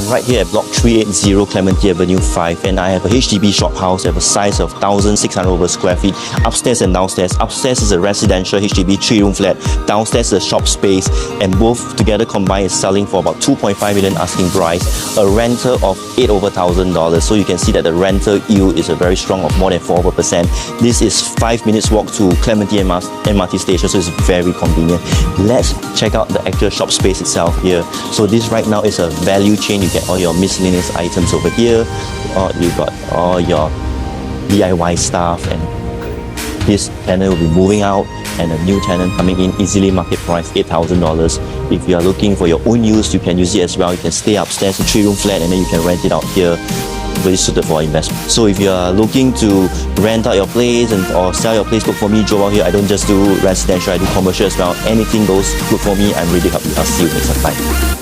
I'm right here at block 380 Clementi Avenue 5, and I have a HDB shop house of a size of 1,600 over square feet, upstairs and downstairs. Upstairs is a residential HDB 3-room flat, downstairs is a shop space, and both together combined is selling for about 2.5 million asking price, a rental of $8 over $1,000. So you can see that the rental yield is a very strong of more than 4%. This is 5 minutes walk to Clementi MRT station, so it's very convenient. Let's check out the actual shop space itself here. So this right now is a value chain. You get all your miscellaneous items over here. You got all your DIY stuff, and this tenant will be moving out and a new tenant coming in, easily market price $8,000. If you are looking for your own use, you can use it as well. You can stay upstairs in 3-room flat and then you can rent it out here. Very suited for investment. So if you are looking to rent out your place or sell your place, look for me, Joe out here. I don't just do residential, I do commercial as well. Anything goes good for me, I'm ready to help you. I'll see you next time. Bye.